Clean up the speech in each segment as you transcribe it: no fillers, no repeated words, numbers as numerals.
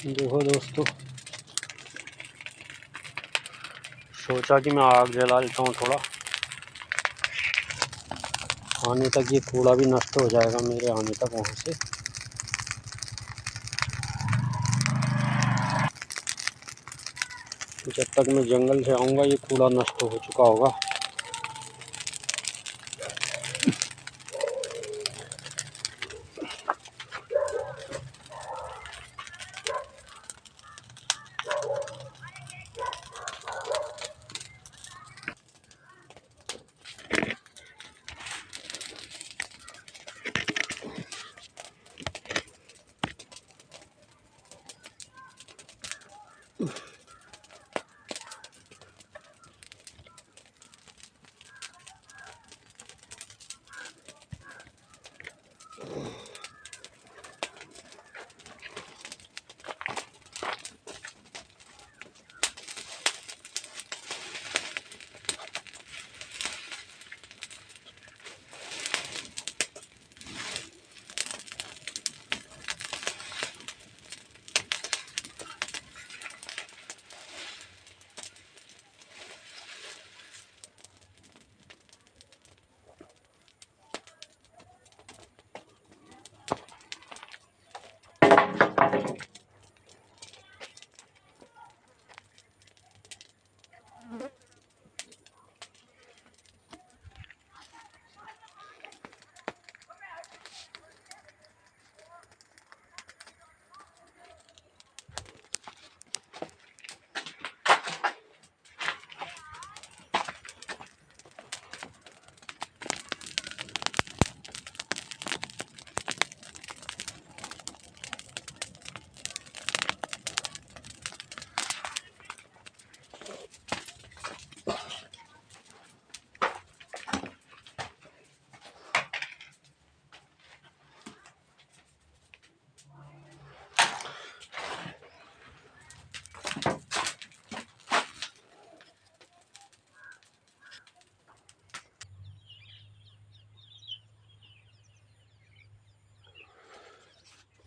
देखो दोस्तों, सोचा कि मैं आग जला लेता हूँ थोड़ा, आने तक ये कूड़ा भी नष्ट हो जाएगा मेरे आने तक वहाँ से। जब तक मैं जंगल से आऊँगा ये कूड़ा नष्ट हो चुका होगा।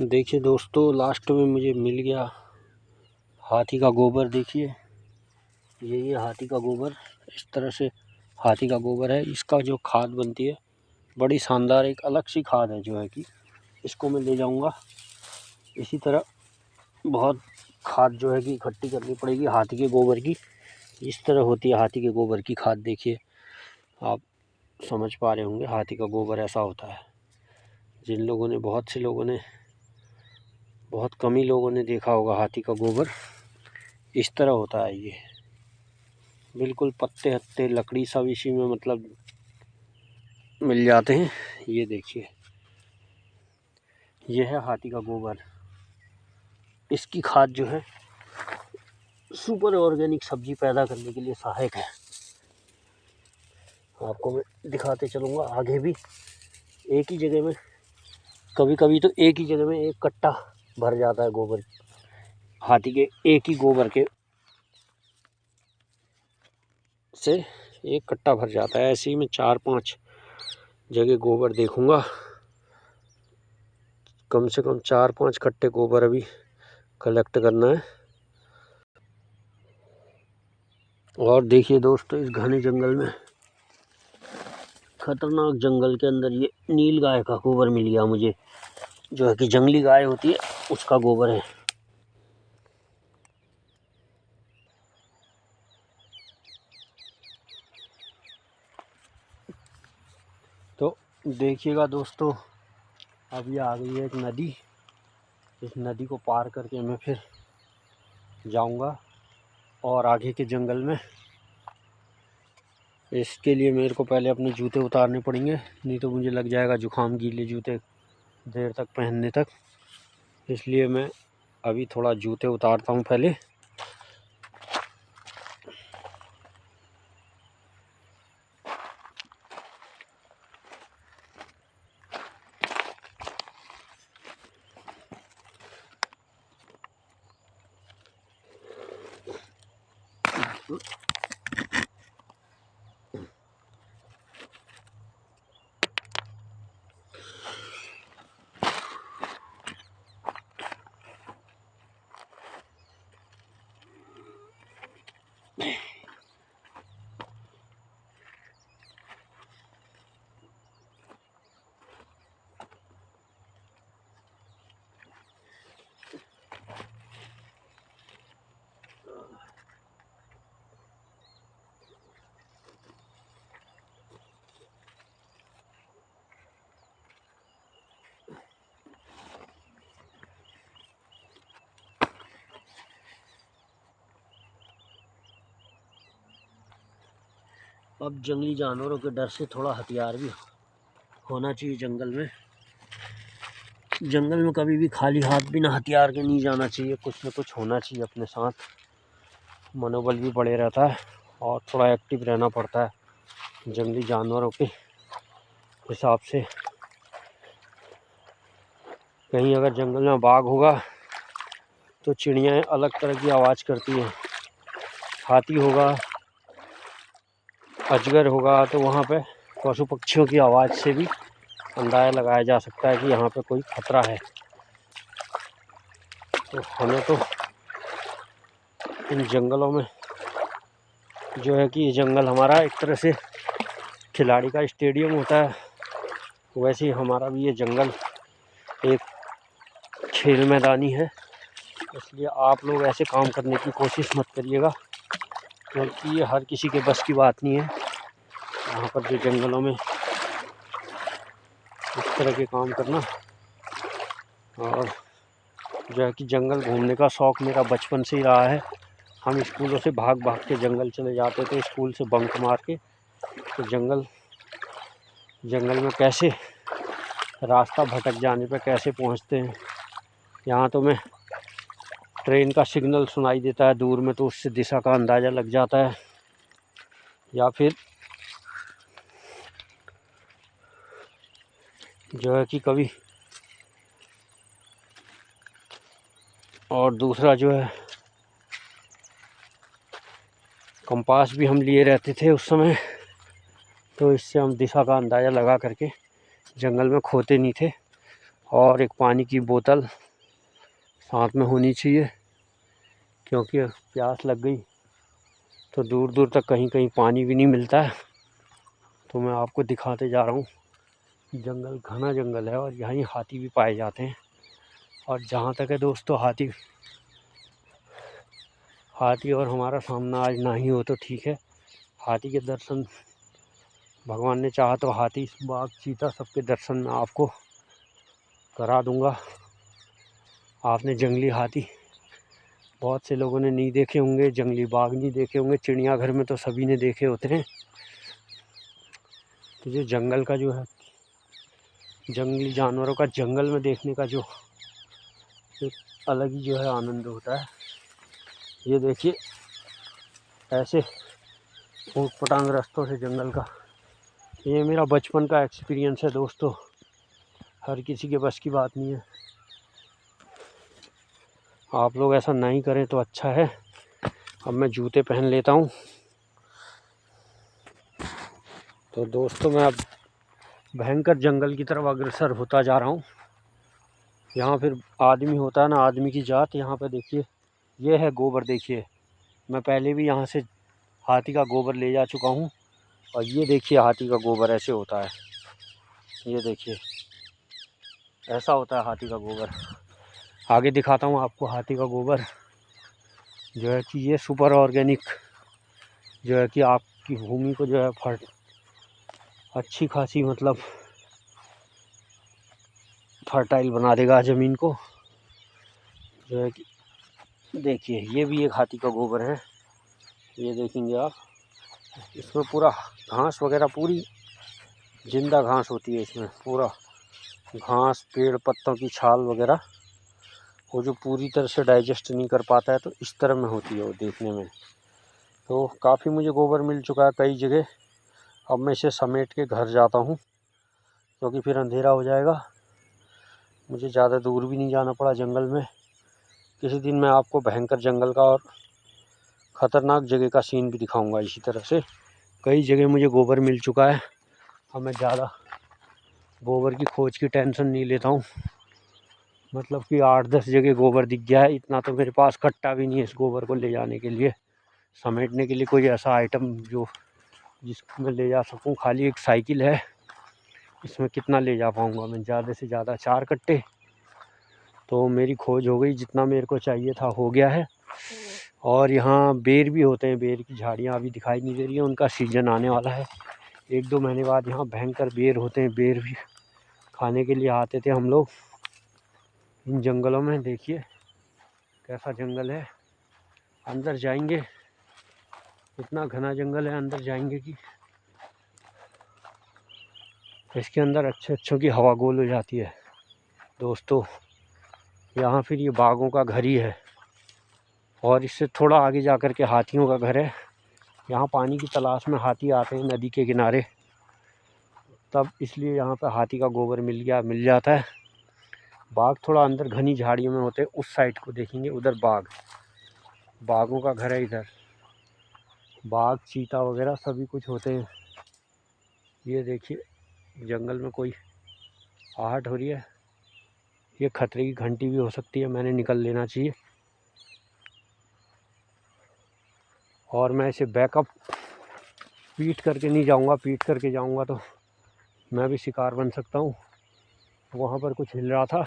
देखिए दोस्तों, लास्ट में मुझे मिल गया हाथी का गोबर। देखिए ये हाथी का गोबर, इस तरह से हाथी का गोबर है। इसका जो खाद बनती है बड़ी शानदार, एक अलग सी खाद है जो है कि इसको मैं ले जाऊंगा। इसी तरह बहुत खाद जो है कि इकट्ठी करनी पड़ेगी हाथी के गोबर की। इस तरह होती है हाथी के गोबर की खाद। देखिए आप समझ पा रहे होंगे, हाथी का गोबर ऐसा होता है। जिन लोगों ने, बहुत से लोगों ने, बहुत कम ही लोगों ने देखा होगा हाथी का गोबर इस तरह होता है। ये बिल्कुल पत्ते हत्ते लकड़ी सब इसी में मतलब मिल जाते हैं। ये देखिए, ये है हाथी का गोबर। इसकी खाद जो है सुपर ऑर्गेनिक सब्जी पैदा करने के लिए सहायक है। आपको मैं दिखाते चलूँगा आगे भी। एक ही जगह में, कभी कभी तो एक ही जगह में एक कट्टा भर जाता है गोबर, हाथी के एक ही गोबर के से एक कट्टा भर जाता है। ऐसे ही मैं 4-5 जगह गोबर देखूंगा। कम से कम 4-5 कट्टे गोबर अभी कलेक्ट करना है। और देखिए दोस्तों, इस घने जंगल में, खतरनाक जंगल के अंदर, ये नील गाय का गोबर मिल गया मुझे, जो है कि जंगली गाय होती है उसका गोबर है। तो देखिएगा दोस्तों, अभी आ गई है एक नदी। इस नदी को पार करके मैं फिर जाऊंगा और आगे के जंगल में। इसके लिए मेरे को पहले अपने जूते उतारने पड़ेंगे, नहीं तो मुझे लग जाएगा जुकाम गीले जूते देर तक पहनने तक। इसलिए मैं अभी थोड़ा जूते उतारता हूँ पहले। अब जंगली जानवरों के डर से थोड़ा हथियार भी होना चाहिए जंगल में। जंगल में कभी भी खाली हाथ बिना हथियार के नहीं जाना चाहिए, कुछ न कुछ होना चाहिए अपने साथ, मनोबल भी बढ़े रहता है और थोड़ा एक्टिव रहना पड़ता है जंगली जानवरों के हिसाब से। कहीं अगर जंगल में बाघ होगा तो चिड़ियाँ अलग तरह की आवाज़ करती हैं, हाथी होगा, अजगर होगा, तो वहाँ पे पशु पक्षियों की आवाज़ से भी अंदाज़ा लगाया जा सकता है कि यहाँ पे कोई खतरा है। तो हमें तो इन जंगलों में जो है कि ये जंगल हमारा एक तरह से खिलाड़ी का स्टेडियम होता है, वैसे ही हमारा भी ये जंगल एक खेल मैदानी है। इसलिए आप लोग ऐसे काम करने की कोशिश मत करिएगा, क्योंकि ये हर किसी के बस की बात नहीं है यहाँ पर जो जंगलों में इस तरह के काम करना। और जो है कि जंगल घूमने का शौक़ मेरा बचपन से ही रहा है। हम स्कूलों से भाग भाग के जंगल चले जाते थे, स्कूल से बंक मार के। तो जंगल में कैसे रास्ता भटक जाने पे कैसे पहुंचते हैं। यहाँ तो मैं ट्रेन का सिग्नल सुनाई देता है दूर में, तो उससे दिशा का अंदाज़ा लग जाता है। या फिर जो है कि कभी और दूसरा जो है कंपास भी हम लिए रहते थे उस समय, तो इससे हम दिशा का अंदाज़ा लगा करके जंगल में खोते नहीं थे। और एक पानी की बोतल साथ में होनी चाहिए, क्योंकि प्यास लग गई तो दूर दूर तक कहीं कहीं पानी भी नहीं मिलता है। तो मैं आपको दिखाते जा रहा हूँ, जंगल घना जंगल है और यहीं हाथी भी पाए जाते हैं। और जहाँ तक है दोस्तों, हाथी और हमारा सामना आज ना ही हो तो ठीक है। हाथी के दर्शन भगवान ने चाहा तो हाथी, बाघ, चीता सबके दर्शन मैं आपको करा दूंगा। आपने जंगली हाथी बहुत से लोगों ने नहीं देखे होंगे, जंगली बाघ नहीं देखे होंगे, चिड़ियाघर में तो सभी ने देखे होते हैं। तो जो जंगल का जो है, जंगली जानवरों का जंगल में देखने का जो एक अलग ही जो है आनंद होता है। ये देखिए ऐसे ऊट पटांग रास्तों से जंगल का, ये मेरा बचपन का एक्सपीरियंस है दोस्तों, हर किसी के बस की बात नहीं है। आप लोग ऐसा नहीं करें तो अच्छा है। अब मैं जूते पहन लेता हूँ। तो दोस्तों मैं अब भयंकर जंगल की तरफ अग्रसर होता जा रहा हूँ। यहाँ फिर आदमी होता है ना, आदमी की जात। यहाँ पे देखिए ये है गोबर, देखिए मैं पहले भी यहाँ से हाथी का गोबर ले जा चुका हूँ। और ये देखिए हाथी का गोबर ऐसे होता है, ये देखिए ऐसा होता है हाथी का गोबर। आगे दिखाता हूँ आपको हाथी का गोबर जो है कि ये सुपर ऑर्गेनिक जो है कि आपकी भूमि को जो है अच्छी खासी मतलब फर्टाइल बना देगा ज़मीन को। जो है कि देखिए ये भी एक हाथी का गोबर है, ये देखेंगे आप, इसमें पूरा घास वगैरह पूरी जिंदा घास होती है, इसमें पूरा घास, पेड़ पत्तों की छाल वगैरह, वो जो पूरी तरह से डाइजेस्ट नहीं कर पाता है, तो इस तरह में होती है वो देखने में। तो काफ़ी मुझे गोबर मिल चुका है कई जगह। अब मैं इसे समेट के घर जाता हूँ, क्योंकि फिर अंधेरा हो जाएगा। मुझे ज़्यादा दूर भी नहीं जाना पड़ा जंगल में। किसी दिन मैं आपको भयंकर जंगल का और ख़तरनाक जगह का सीन भी दिखाऊंगा। इसी तरह से कई जगह मुझे गोबर मिल चुका है। अब मैं ज़्यादा गोबर की खोज की टेंशन नहीं लेता हूँ। मतलब कि 8-10 जगह गोबर दिख गया है, इतना तो मेरे पास कट्टा भी नहीं है इस गोबर को ले जाने के लिए, समेटने के लिए कोई ऐसा आइटम जो जिसको मैं ले जा सकूँ। खाली एक साइकिल है, इसमें कितना ले जा पाऊँगा मैं, ज़्यादा से ज़्यादा 4 कट्टे। तो मेरी खोज हो गई, जितना मेरे को चाहिए था हो गया है। और यहाँ बेर भी होते हैं, बेर की झाड़ियाँ अभी दिखाई नहीं दे रही हैं, उनका सीजन आने वाला है। 1-2 महीने बाद यहाँ भयंकर बेर होते हैं, बेर भी खाने के लिए आते थे हम लोग इन जंगलों में। देखिए कैसा जंगल है, अंदर जाएंगे, इतना घना जंगल है, अंदर जाएंगे कि इसके अंदर अच्छों की हवा गोल हो जाती है दोस्तों। यहाँ फिर ये बाघों का घर ही है और इससे थोड़ा आगे जा कर के हाथियों का घर है। यहाँ पानी की तलाश में हाथी आते हैं नदी के किनारे, तब इसलिए यहाँ पर हाथी का गोबर मिल जाता है। बाघ थोड़ा अंदर घनी झाड़ियों में होते हैं। उस साइड को देखेंगे, उधर बाघों का घर है। इधर बाघ चीता वगैरह सभी कुछ होते हैं। ये देखिए जंगल में कोई आहट हो रही है। ये खतरे की घंटी भी हो सकती है, मैंने निकल लेना चाहिए। और मैं इसे बैकअप पीट करके नहीं जाऊंगा, पीट करके जाऊंगा तो मैं भी शिकार बन सकता हूँ। वहाँ पर कुछ हिल रहा था।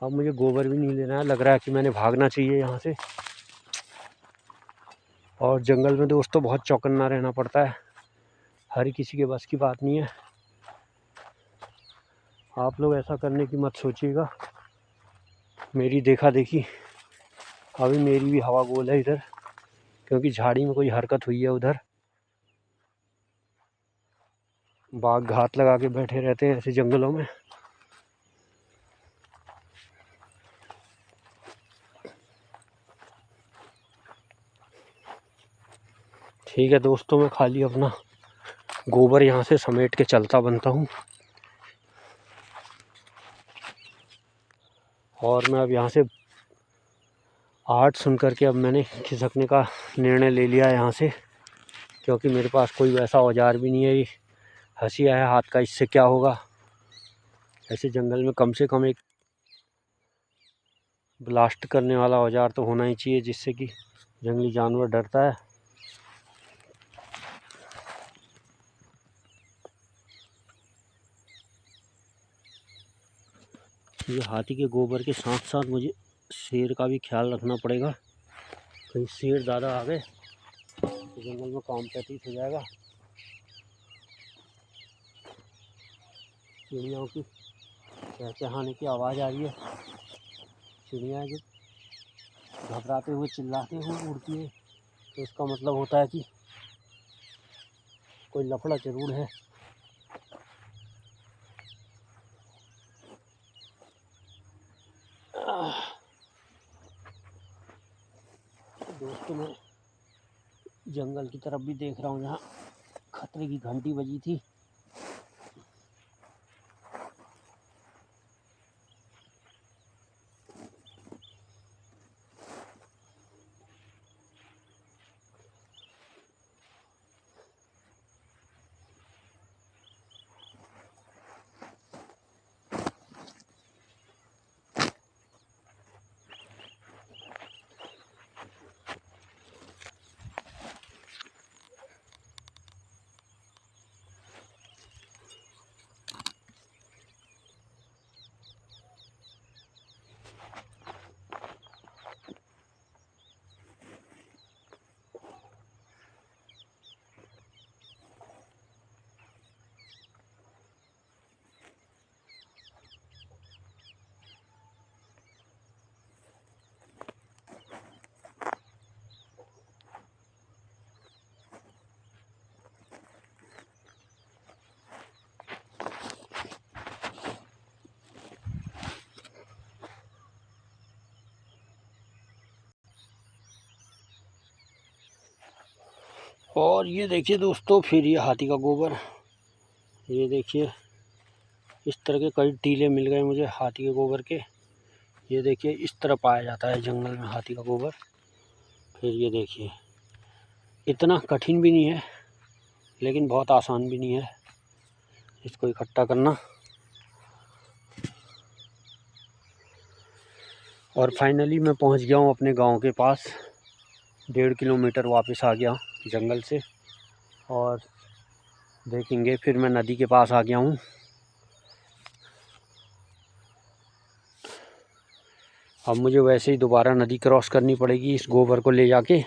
अब मुझे गोबर भी नहीं लेना है, लग रहा है कि मैंने भागना चाहिए यहाँ से। और जंगल में दोस्तों बहुत चौकन्ना रहना पड़ता है, हर किसी के बस की बात नहीं है। आप लोग ऐसा करने की मत सोचिएगा। मेरी देखा देखी, अभी मेरी भी हवा गोल है इधर, क्योंकि झाड़ी में कोई हरकत हुई है उधर। बाघ घात लगा के बैठे रहते हैं ऐसे जंगलों में। ठीक है दोस्तों, मैं खाली अपना गोबर यहाँ से समेट के चलता बनता हूँ। और मैं अब यहाँ से आहट सुन करके अब मैंने खिसकने का निर्णय ले लिया है यहाँ से, क्योंकि मेरे पास कोई वैसा औजार भी नहीं है। ये हंसी है हाथ का, इससे क्या होगा। ऐसे जंगल में कम से कम एक ब्लास्ट करने वाला औजार तो होना ही चाहिए, जिससे कि जंगली जानवर डरता है। ये हाथी के गोबर के साथ साथ मुझे शेर का भी ख्याल रखना पड़ेगा। कहीं शेर ज़्यादा आ गए तो जंगल में काम व्यतीत हो जाएगा। चिड़ियाओं की चहचहाने की आवाज़ आ रही है। चिड़िया जो घबराते हुए चिल्लाते हुए उड़ती है, तो इसका मतलब होता है कि कोई लफड़ा जरूर है। दोस्तों मैं जंगल की तरफ भी देख रहा हूँ, जहाँ खतरे की घंटी बजी थी। और ये देखिए दोस्तों, फिर ये हाथी का गोबर। ये देखिए इस तरह के कई टीले मिल गए मुझे हाथी के गोबर के। ये देखिए इस तरह पाया जाता है जंगल में हाथी का गोबर। फिर ये देखिए इतना कठिन भी नहीं है, लेकिन बहुत आसान भी नहीं है इसको इकट्ठा करना। और फाइनली मैं पहुंच गया हूं अपने गांव के पास। 1.5 किलोमीटर वापस आ गया जंगल से। और देखेंगे, फिर मैं नदी के पास आ गया हूं। अब मुझे वैसे ही दोबारा नदी क्रॉस करनी पड़ेगी इस गोबर को ले जाके।